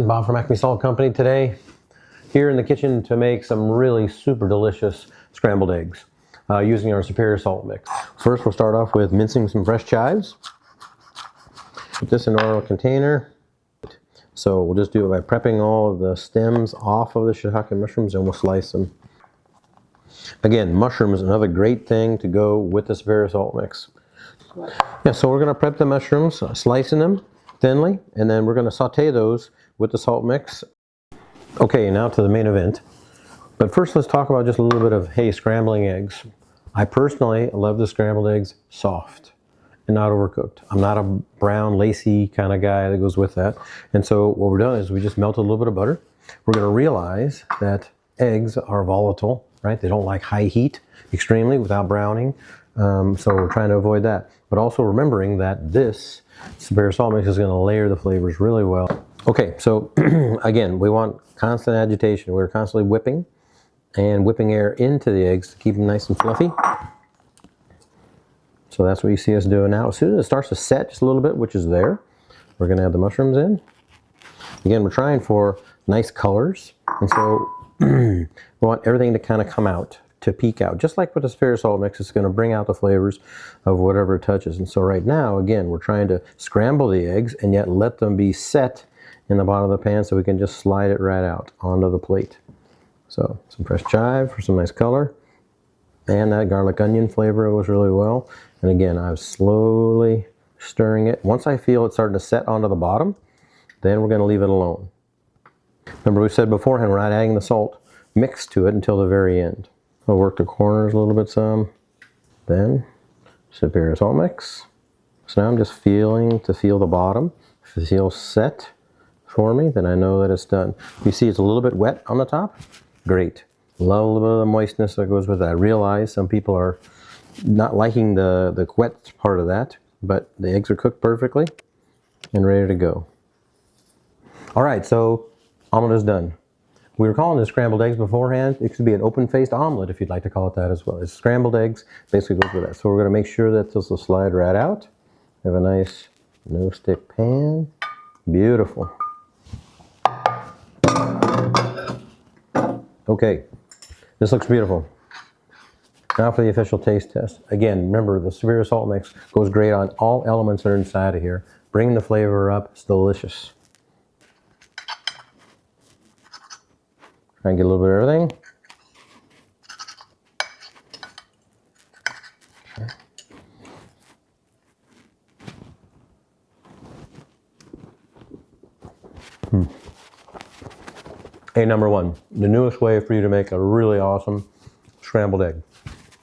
Bob from Acme Salt Company today, here in the kitchen to make some really super delicious scrambled eggs using our superior salt mix. First, we'll start off with mincing some fresh chives. Put this in an oil container. So we'll just do it by prepping all of the stems off of the shiitake mushrooms, and we'll slice them. Again, mushrooms, another great thing to go with the superior salt mix. Yeah, so we're going to prep the mushrooms, slicing them thinly, and then we're going to saute those with the salt mix. Okay, now to the main event. But first, let's talk about just a little bit of, hey, scrambling eggs. I personally love the scrambled eggs soft and not overcooked. I'm not a brown, lacy kind of guy that goes with that. And so what we're doing is we just melt a little bit of butter. We're going to realize that eggs are volatile, right? They don't like high heat extremely without browning. So we're trying to avoid that. But also remembering that this superior salt mix is going to layer the flavors really well. Okay, so again, we want constant agitation. We're constantly whipping and whipping air into the eggs to keep them nice and fluffy. So that's what you see us doing now. As soon as it starts to set just a little bit, which is there, we're going to add the mushrooms in. Again, we're trying for nice colors. And so we want everything to kind of come out, to peek out. Just like with the superior salt mix, it's going to bring out the flavors of whatever it touches. And so right now, again, we're trying to scramble the eggs and yet let them be set in the bottom of the pan so we can just slide it right out onto the plate. So some fresh chive for some nice color. And that garlic onion flavor goes really well. And again, I'm slowly stirring it. Once I feel it starting to set onto the bottom, then we're going to leave it alone. Remember, we said beforehand, we're not adding the salt mix to it until the very end. I'll work the corners a little bit some. Then superior salt mix. So now I'm just feeling to feel the bottom. If it feels set for me, then I know that it's done. You see it's a little bit wet on the top? Great. Love a little bit of the moistness that goes with that. I realize some people are not liking the wet part of that, but the eggs are cooked perfectly and ready to go. All right, so omelet is done. We were calling this scrambled eggs beforehand. It could be an open-faced omelet if you'd like to call it that as well. It's scrambled eggs, basically goes with that. So we're going to make sure that this will slide right out. We have a nice no-stick pan. Beautiful. Okay, this looks beautiful. Now for the official taste test. Again, remember the superior salt mix goes great on all elements that are inside of here. Bring the flavor up, it's delicious. Try and get a little bit of everything. Okay. Hey, number one, the newest way for you to make a really awesome scrambled egg.